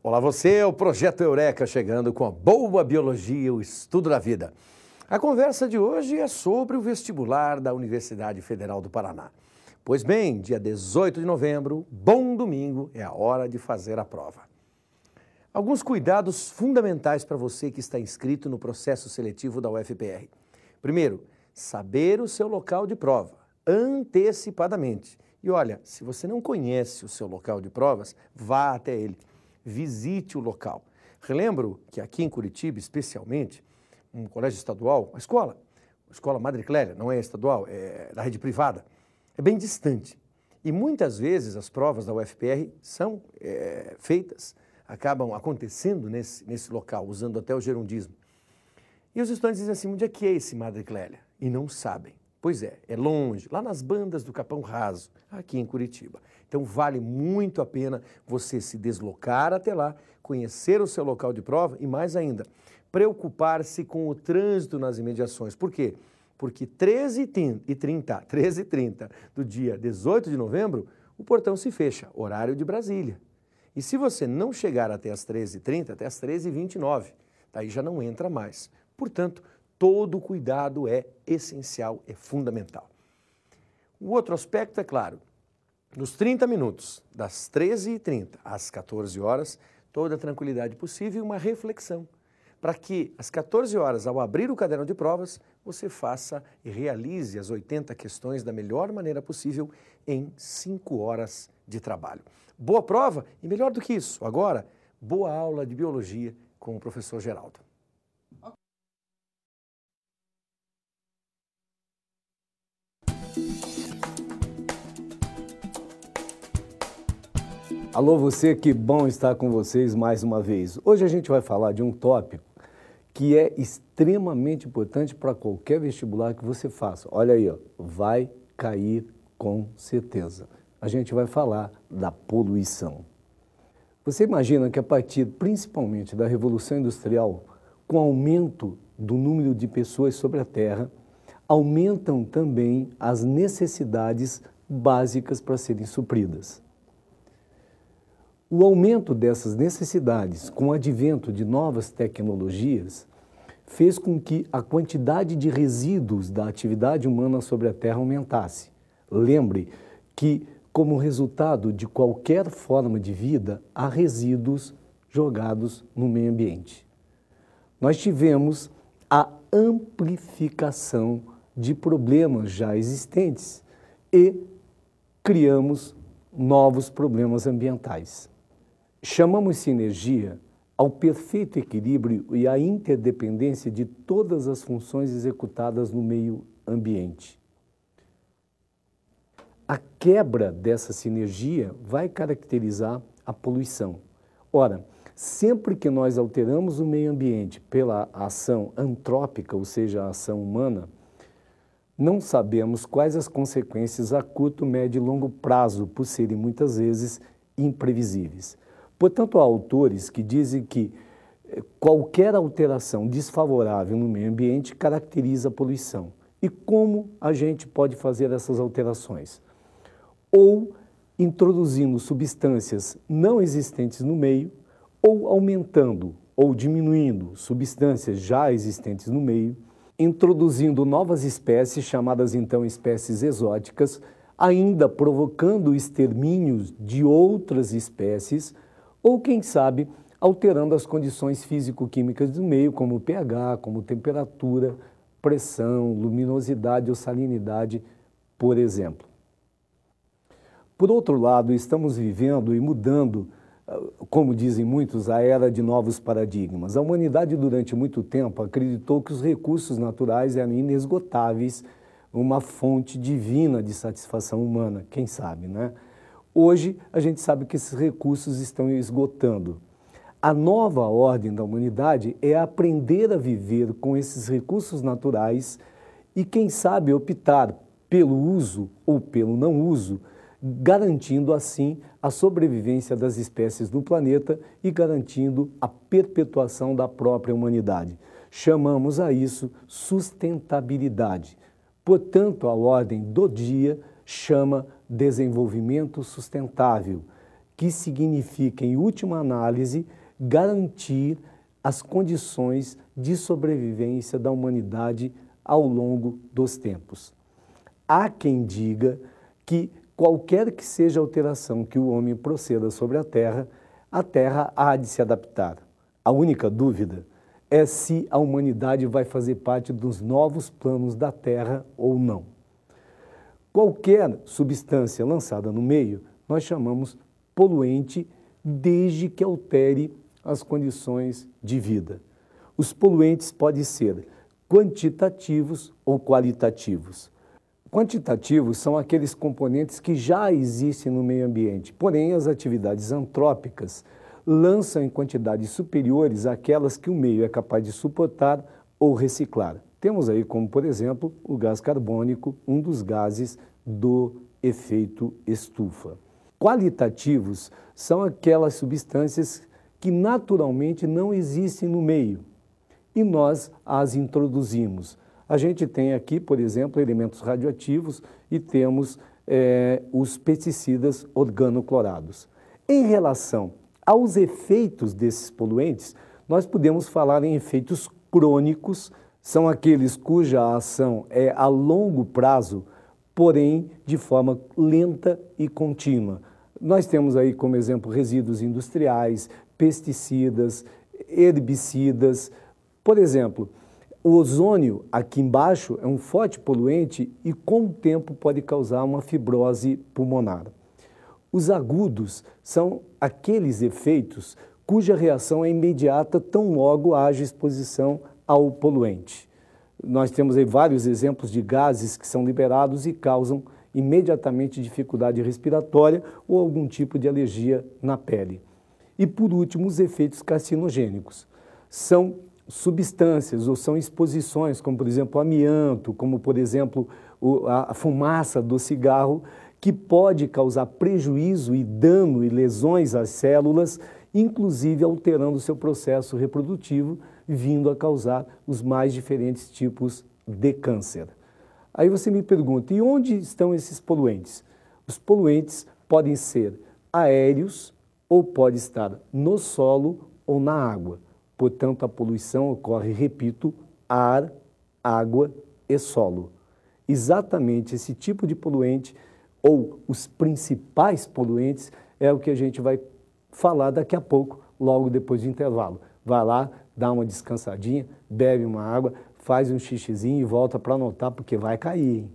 Olá você, o Projeto Eureka chegando com a boa biologia, o estudo da vida. A conversa de hoje é sobre o vestibular da Universidade Federal do Paraná. Pois bem, dia 18 de novembro, bom domingo, é a hora de fazer a prova. Alguns cuidados fundamentais para você que está inscrito no processo seletivo da UFPR. Primeiro, saber o seu local de prova, antecipadamente. E olha, se você não conhece o seu local de provas, vá até ele. Visite o local. Relembro que aqui em Curitiba, especialmente, um colégio estadual, a escola Madre Clélia, não é estadual, é da rede privada, é bem distante. E muitas vezes as provas da UFPR são feitas, acabam acontecendo nesse local, usando até o gerundismo. E os estudantes dizem assim, onde é que é esse Madre Clélia? E não sabem. Pois é longe, lá nas bandas do Capão Raso, aqui em Curitiba. Então vale muito a pena você se deslocar até lá, conhecer o seu local de prova e mais ainda, preocupar-se com o trânsito nas imediações. Por quê? Porque 13h30 do dia 18 de novembro, o portão se fecha, horário de Brasília. E se você não chegar até as 13h30, até as 13h29, daí já não entra mais. Portanto, todo cuidado é essencial, é fundamental. O outro aspecto é claro, nos 30 minutos, das 13h30 às 14 horas, toda a tranquilidade possível e uma reflexão, para que às 14 horas, ao abrir o caderno de provas, você faça e realize as 80 questões da melhor maneira possível em 5 horas de trabalho. Boa prova e melhor do que isso, agora, boa aula de biologia com o professor Geraldo. Alô você, que bom estar com vocês mais uma vez. Hoje a gente vai falar de um tópico que é extremamente importante para qualquer vestibular que você faça. Olha aí, ó, vai cair com certeza. A gente vai falar da poluição. Você imagina que a partir principalmente da Revolução Industrial, com o aumento do número de pessoas sobre a Terra, aumentam também as necessidades básicas para serem supridas. O aumento dessas necessidades, com o advento de novas tecnologias, fez com que a quantidade de resíduos da atividade humana sobre a Terra aumentasse. Lembre que, como resultado de qualquer forma de vida, há resíduos jogados no meio ambiente. Nós tivemos a amplificação de problemas já existentes e criamos novos problemas ambientais. Chamamos sinergia ao perfeito equilíbrio e à interdependência de todas as funções executadas no meio ambiente. A quebra dessa sinergia vai caracterizar a poluição. Ora, sempre que nós alteramos o meio ambiente pela ação antrópica, ou seja, a ação humana, não sabemos quais as consequências a curto, médio e longo prazo, por serem muitas vezes imprevisíveis. Portanto, há autores que dizem que qualquer alteração desfavorável no meio ambiente caracteriza a poluição. E como a gente pode fazer essas alterações? Ou introduzindo substâncias não existentes no meio, ou aumentando ou diminuindo substâncias já existentes no meio, introduzindo novas espécies, chamadas então espécies exóticas, ainda provocando extermínios de outras espécies, ou quem sabe, alterando as condições físico-químicas do meio, como o pH, como temperatura, pressão, luminosidade ou salinidade, por exemplo. Por outro lado, estamos vivendo e mudando, como dizem muitos, a era de novos paradigmas. A humanidade, durante muito tempo, acreditou que os recursos naturais eram inesgotáveis, uma fonte divina de satisfação humana, quem sabe, né? Hoje, a gente sabe que esses recursos estão esgotando. A nova ordem da humanidade é aprender a viver com esses recursos naturais e, quem sabe, optar pelo uso ou pelo não uso, garantindo assim a sobrevivência das espécies do planeta e garantindo a perpetuação da própria humanidade. Chamamos a isso sustentabilidade. Portanto, a ordem do dia chama desenvolvimento sustentável, que significa, em última análise, garantir as condições de sobrevivência da humanidade ao longo dos tempos. Há quem diga que qualquer que seja a alteração que o homem proceda sobre a Terra há de se adaptar. A única dúvida é se a humanidade vai fazer parte dos novos planos da Terra ou não. Qualquer substância lançada no meio, nós chamamos poluente, desde que altere as condições de vida. Os poluentes podem ser quantitativos ou qualitativos. Quantitativos são aqueles componentes que já existem no meio ambiente, porém as atividades antrópicas lançam em quantidades superiores àquelas que o meio é capaz de suportar ou reciclar. Temos aí como, por exemplo, o gás carbônico, um dos gases do efeito estufa. Qualitativos são aquelas substâncias que naturalmente não existem no meio e nós as introduzimos. A gente tem aqui, por exemplo, elementos radioativos e temos os pesticidas organoclorados. Em relação aos efeitos desses poluentes, nós podemos falar em efeitos crônicos, são aqueles cuja ação é a longo prazo, porém de forma lenta e contínua. Nós temos aí como exemplo resíduos industriais, pesticidas, herbicidas. Por exemplo, o ozônio aqui embaixo é um forte poluente e com o tempo pode causar uma fibrose pulmonar. Os agudos são aqueles efeitos cuja reação é imediata tão logo haja exposição ao poluente. Nós temos aí vários exemplos de gases que são liberados e causam imediatamente dificuldade respiratória ou algum tipo de alergia na pele. E por último, os efeitos carcinogênicos. São substâncias ou são exposições, como por exemplo o amianto, como por exemplo a fumaça do cigarro, que pode causar prejuízo e dano e lesões às células, inclusive alterando o seu processo reprodutivo, vindo a causar os mais diferentes tipos de câncer. Aí você me pergunta, e onde estão esses poluentes? Os poluentes podem ser aéreos ou pode estar no solo ou na água. Portanto, a poluição ocorre, repito, ar, água e solo. Exatamente esse tipo de poluente ou os principais poluentes é o que a gente vai falar daqui a pouco, logo depois do intervalo. Vai lá, dá uma descansadinha, bebe uma água, faz um xixizinho e volta para anotar, porque vai cair, hein?